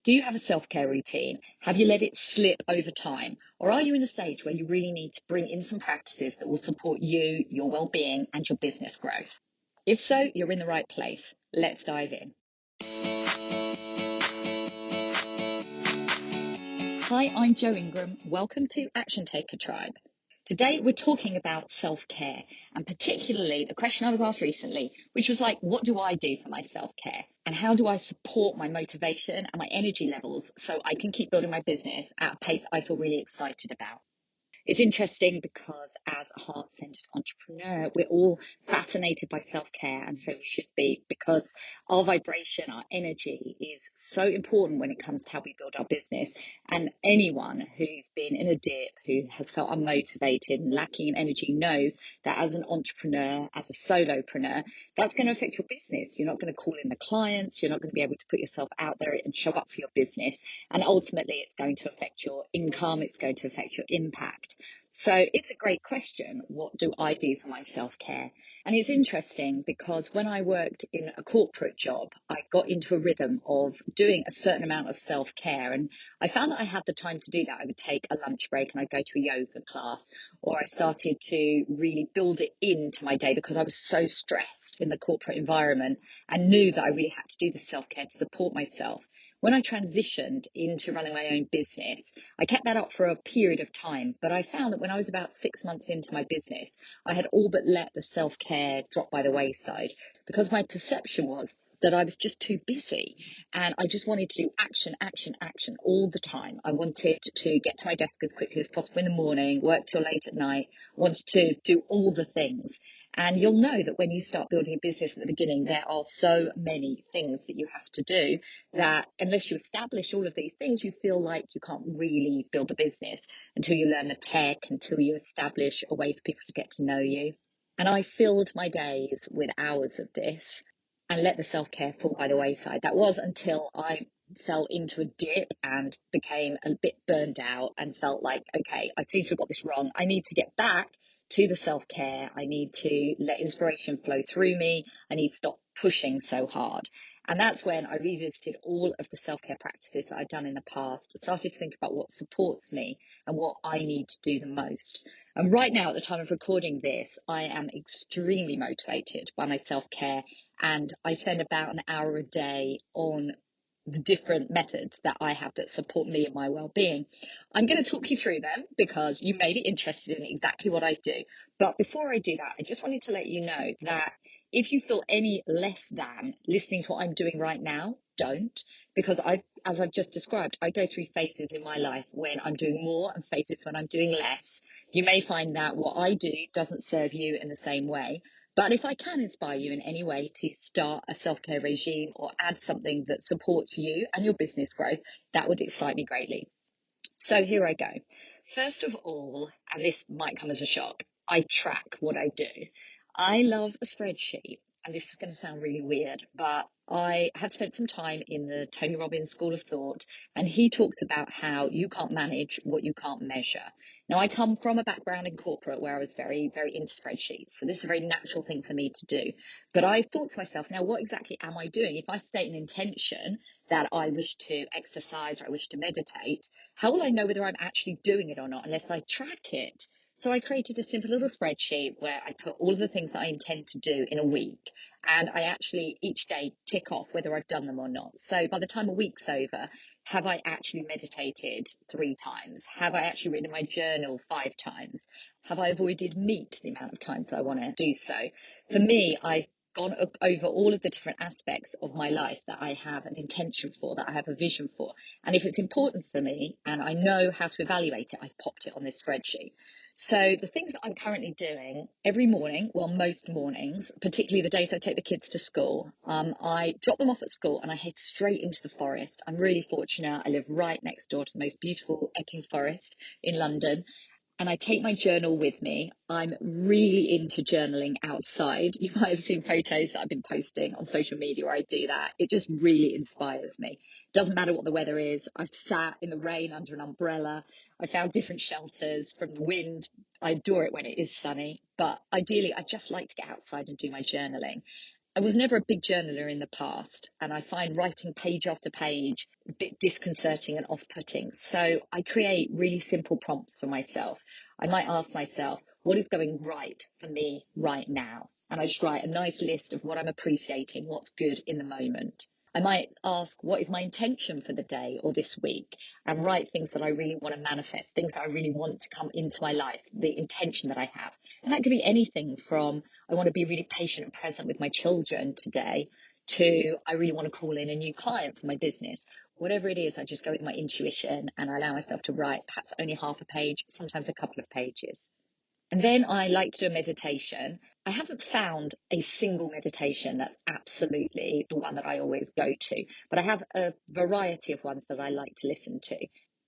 Do you have a self-care routine? Have you let it slip over time? Or are you in a stage where you really need to bring in some practices that will support you, your well-being, and your business growth? If so, you're in the right place. Let's dive in. Hi, I'm Jo Ingram. Welcome to Action Taker Tribe. Today we're talking about self-care, and particularly the question I was asked recently, which was like, what do I do for my self-care? And how do I support my motivation and my energy levels so I can keep building my business at a pace I feel really excited about? It's interesting because as a heart-centered entrepreneur, we're all fascinated by self-care, and so we should be, because our vibration, our energy is so important when it comes to how we build our business. And anyone who's been in a dip, who has felt unmotivated and lacking in energy, knows that as an entrepreneur, as a solopreneur, that's going to affect your business. You're not going to call in the clients, you're not going to be able to put yourself out there and show up for your business. And ultimately, it's going to affect your income, it's going to affect your impact. So it's a great question. What do I do for my self-care? And it's interesting because when I worked in a corporate job, I got into a rhythm of doing a certain amount of self-care. And I found that I had the time to do that. I would take a lunch break and I'd go to a yoga class, or I started to really build it into my day because I was so stressed in the corporate environment and knew that I really had to do the self-care to support myself. When I transitioned into running my own business, I kept that up for a period of time, but I found that when I was about 6 months into my business, I had all but let the self-care drop by the wayside because my perception was that I was just too busy and I just wanted to do action, action, action all the time. I wanted to get to my desk as quickly as possible in the morning, work till late at night, wanted to do all the things. And you'll know that when you start building a business at the beginning, there are so many things that you have to do that unless you establish all of these things, you feel like you can't really build a business until you learn the tech, until you establish a way for people to get to know you. And I filled my days with hours of this and let the self-care fall by the wayside. That was until I fell into a dip and became a bit burned out and felt like, okay, I seem to have got this wrong. I need to get back to the self-care. I need to let inspiration flow through me. I need to stop pushing so hard. And that's when I revisited all of the self-care practices that I'd done in the past, started to think about what supports me and what I need to do the most. And right now, at the time of recording this, I am extremely motivated by my self-care, and I spend about an hour a day on the different methods that I have that support me and my well-being. I'm going to talk you through them because you may be interested in exactly what I do. But before I do that, I just wanted to let you know that if you feel any less than listening to what I'm doing right now, don't, because as I've just described, I go through phases in my life when I'm doing more and phases when I'm doing less. You may find that what I do doesn't serve you in the same way. But if I can inspire you in any way to start a self-care regime or add something that supports you and your business growth, that would excite me greatly. So here I go. First of all, and this might come as a shock, I track what I do. I love a spreadsheet, and this is going to sound really weird, but I have spent some time in the Tony Robbins School of Thought, and he talks about how you can't manage what you can't measure. Now, I come from a background in corporate where I was very, very into spreadsheets, so this is a very natural thing for me to do. But I thought to myself, now, what exactly am I doing? If I state an intention that I wish to exercise or I wish to meditate, how will I know whether I'm actually doing it or not unless I track it? So I created a simple little spreadsheet where I put all of the things that I intend to do in a week, and I actually each day tick off whether I've done them or not. So by the time a week's over, have I actually meditated 3 times? Have I actually written in my journal 5 times? Have I avoided meat the amount of times that I want to do so? For me, I've gone over all of the different aspects of my life that I have an intention for, that I have a vision for. And if it's important for me and I know how to evaluate it, I've popped it on this spreadsheet. So the things that I'm currently doing every morning, well, most mornings, particularly the days I take the kids to school, I drop them off at school and I head straight into the forest. I'm really fortunate. I live right next door to the most beautiful Epping Forest in London. And I take my journal with me. I'm really into journaling outside. You might have seen photos that I've been posting on social media where I do that. It just really inspires me. Doesn't matter what the weather is. I've sat in the rain under an umbrella. I found different shelters from the wind. I adore it when it is sunny, but ideally I just like to get outside and do my journaling. I was never a big journaler in the past, and I find writing page after page a bit disconcerting and off-putting. So I create really simple prompts for myself. I might ask myself, what is going right for me right now? And I just write a nice list of what I'm appreciating, what's good in the moment. I might ask, what is my intention for the day or this week? And write things that I really want to manifest, things that I really want to come into my life, the intention that I have. And that could be anything from, I want to be really patient and present with my children today, to I really want to call in a new client for my business. Whatever it is, I just go with my intuition and I allow myself to write perhaps only half a page, sometimes a couple of pages. And then I like to do a meditation. I haven't found a single meditation that's absolutely the one that I always go to, but I have a variety of ones that I like to listen to.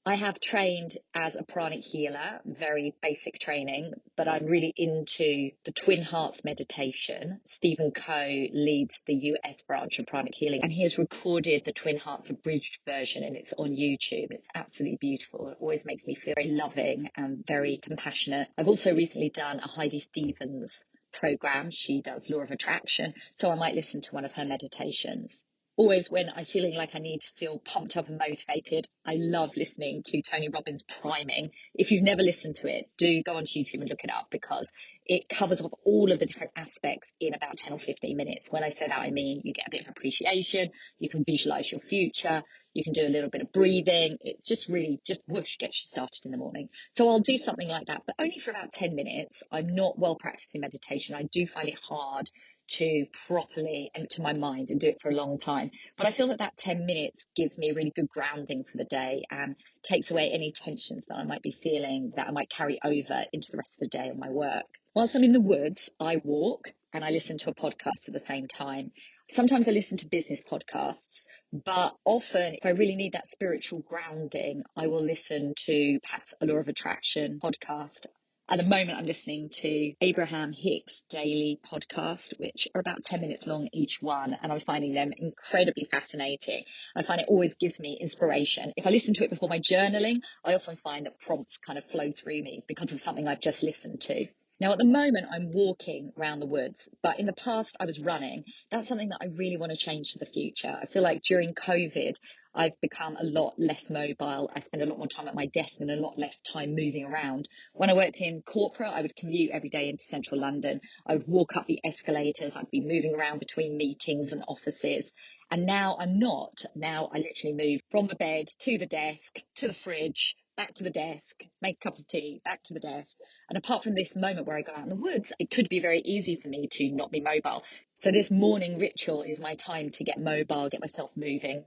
I have trained as a pranic healer, very basic training, but I'm really into the Twin Hearts meditation. Stephen Coe leads the US branch of pranic healing, and he has recorded the Twin Hearts abridged version, and it's on YouTube. It's absolutely beautiful. It always makes me feel very loving and very compassionate. I've also recently done a Heidi Stevens program. She does Law of Attraction, so I might listen to one of her meditations. Always when I'm feeling like I need to feel pumped up and motivated, I love listening to Tony Robbins' Priming. If you've never listened to it, do go onto YouTube and look it up, because it covers off all of the different aspects in about 10 or 15 minutes. When I say that, I mean you get a bit of appreciation, you can visualize your future, you can do a little bit of breathing. It just really just whoosh gets you started in the morning. So I'll do something like that, but only for about 10 minutes. I'm not well practiced in meditation. I do find it hard to properly empty my mind and do it for a long time. But I feel that 10 minutes gives me a really good grounding for the day and takes away any tensions that I might be feeling that I might carry over into the rest of the day on my work. Whilst I'm in the woods, I walk and I listen to a podcast at the same time. Sometimes I listen to business podcasts, but often if I really need that spiritual grounding, I will listen to perhaps a Law of Attraction podcast. At the moment, I'm listening to Abraham Hicks' daily podcast, which are about 10 minutes long each one, and I'm finding them incredibly fascinating. I find it always gives me inspiration. If I listen to it before my journaling, I often find that prompts kind of flow through me because of something I've just listened to. Now, at the moment, I'm walking around the woods, but in the past, I was running. That's something that I really want to change for the future. I feel like during COVID, I've become a lot less mobile. I spend a lot more time at my desk and a lot less time moving around. When I worked in corporate, I would commute every day into central London. I would walk up the escalators. I'd be moving around between meetings and offices. And now I'm not. Now I literally move from the bed to the desk, to the fridge, back to the desk, make a cup of tea, back to the desk. And apart from this moment where I go out in the woods, it could be very easy for me to not be mobile. So this morning ritual is my time to get mobile, get myself moving.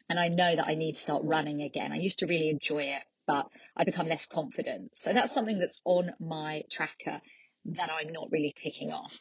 And I know that I need to start running again. I used to really enjoy it, but I become less confident. So that's something that's on my tracker that I'm not really ticking off.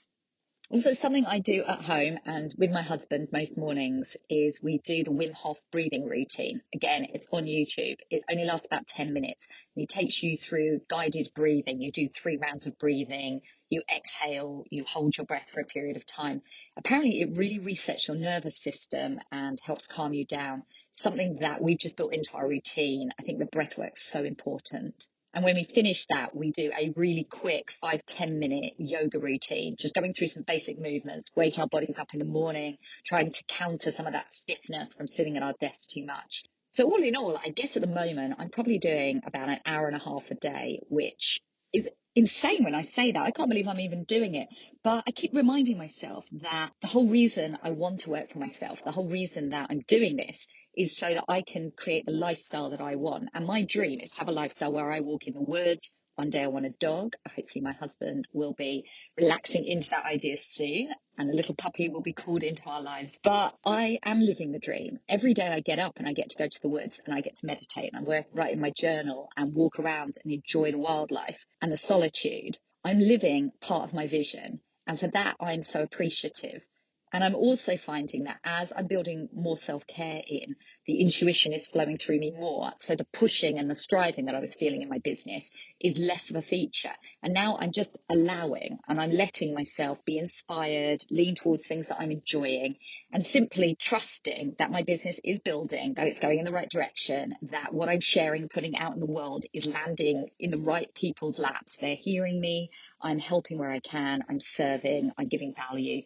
Also, something I do at home and with my husband most mornings is we do the Wim Hof breathing routine. Again, it's on YouTube. It only lasts about 10 minutes. And it takes you through guided breathing. You do 3 rounds of breathing. You exhale, you hold your breath for a period of time. Apparently, it really resets your nervous system and helps calm you down. Something that we've just built into our routine. I think the breathwork's so important. And when we finish that, we do a really quick 5-10 minute yoga routine, just going through some basic movements, waking our bodies up in the morning, trying to counter some of that stiffness from sitting at our desks too much. So all in all, I guess at the moment, I'm probably doing about an hour and a half a day, which is insane when I say that. I can't believe I'm even doing it. But I keep reminding myself that the whole reason I want to work for myself, the whole reason that I'm doing this is so that I can create the lifestyle that I want. And my dream is to have a lifestyle where I walk in the woods. One day I want a dog. Hopefully my husband will be relaxing into that idea soon and a little puppy will be called into our lives. But I am living the dream. Every day I get up and I get to go to the woods and I get to meditate and I write in my journal and walk around and enjoy the wildlife and the solitude. I'm living part of my vision. And for that, I'm so appreciative. And I'm also finding that as I'm building more self-care in, the intuition is flowing through me more. So the pushing and the striving that I was feeling in my business is less of a feature. And now I'm just allowing and I'm letting myself be inspired, lean towards things that I'm enjoying, and simply trusting that my business is building, that it's going in the right direction, that what I'm sharing, putting out in the world is landing in the right people's laps. They're hearing me. I'm helping where I can. I'm serving. I'm giving value.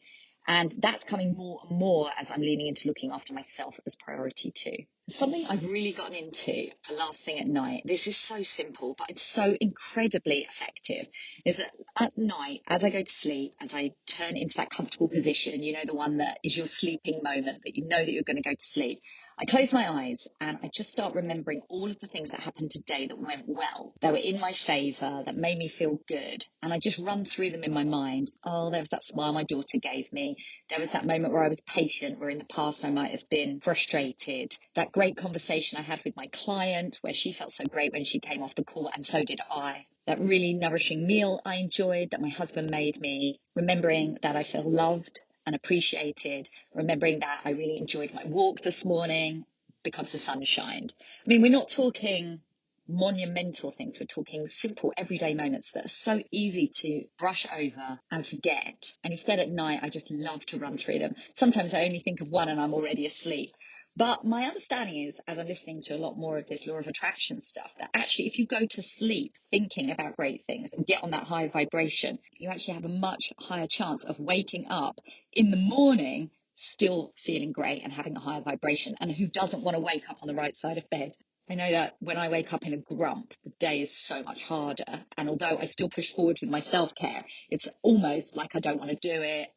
And that's coming more and more as I'm leaning into looking after myself as priority too. Something I've really gotten into for last thing at night, this is so simple, but it's so incredibly effective, is that at night, as I go to sleep, as I turn into that comfortable position, the one that is your sleeping moment, that you know that you're going to go to sleep, I close my eyes and I just start remembering all of the things that happened today that went well, that were in my favour, that made me feel good. And I just run through them in my mind. Oh, there was that smile my daughter gave me. There was that moment where I was patient, where in the past I might have been frustrated. That great conversation I had with my client, where she felt so great when she came off the call, and so did I. That really nourishing meal I enjoyed that my husband made me. Remembering that I feel loved and appreciated. Remembering that I really enjoyed my walk this morning because the sun shined. I mean, we're not talking monumental things. We're talking simple everyday moments that are so easy to brush over and forget. And instead at night, I just love to run through them. Sometimes I only think of one and I'm already asleep. But my understanding is, as I'm listening to a lot more of this law of attraction stuff, that actually if you go to sleep thinking about great things and get on that high vibration, you actually have a much higher chance of waking up in the morning still feeling great and having a higher vibration. And who doesn't want to wake up on the right side of bed? I know that when I wake up in a grump, the day is so much harder. And although I still push forward with my self-care, it's almost like I don't want to do it.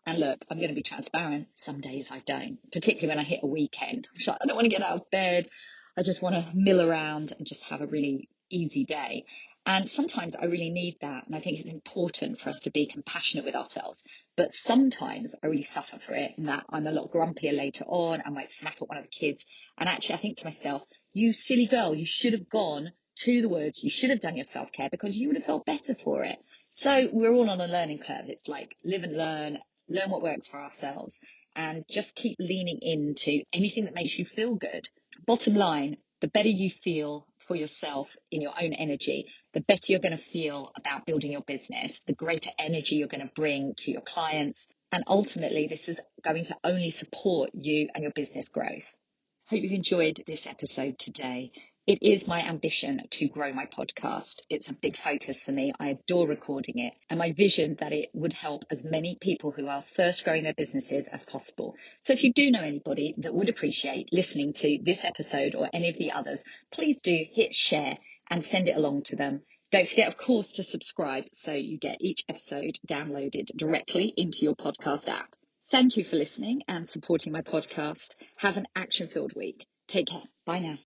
And look, I'm going to be transparent. Some days I don't, particularly when I hit a weekend. I don't want to get out of bed. I just want to mill around and just have a really easy day. And sometimes I really need that. And I think it's important for us to be compassionate with ourselves. But sometimes I really suffer for it, in that I'm a lot grumpier later on. I might snap at one of the kids. And actually, I think to myself, you silly girl, you should have gone to the woods. You should have done your self-care because you would have felt better for it. So we're all on a learning curve. It's like live and learn what works for ourselves, and just keep leaning into anything that makes you feel good. Bottom line, the better you feel for yourself in your own energy, the better you're going to feel about building your business, the greater energy you're going to bring to your clients. And ultimately, this is going to only support you and your business growth. Hope you've enjoyed this episode today. It is my ambition to grow my podcast. It's a big focus for me. I adore recording it, and my vision that it would help as many people who are first growing their businesses as possible. So if you do know anybody that would appreciate listening to this episode or any of the others, please do hit share and send it along to them. Don't forget, of course, to subscribe so you get each episode downloaded directly into your podcast app. Thank you for listening and supporting my podcast. Have an action-filled week. Take care. Bye now.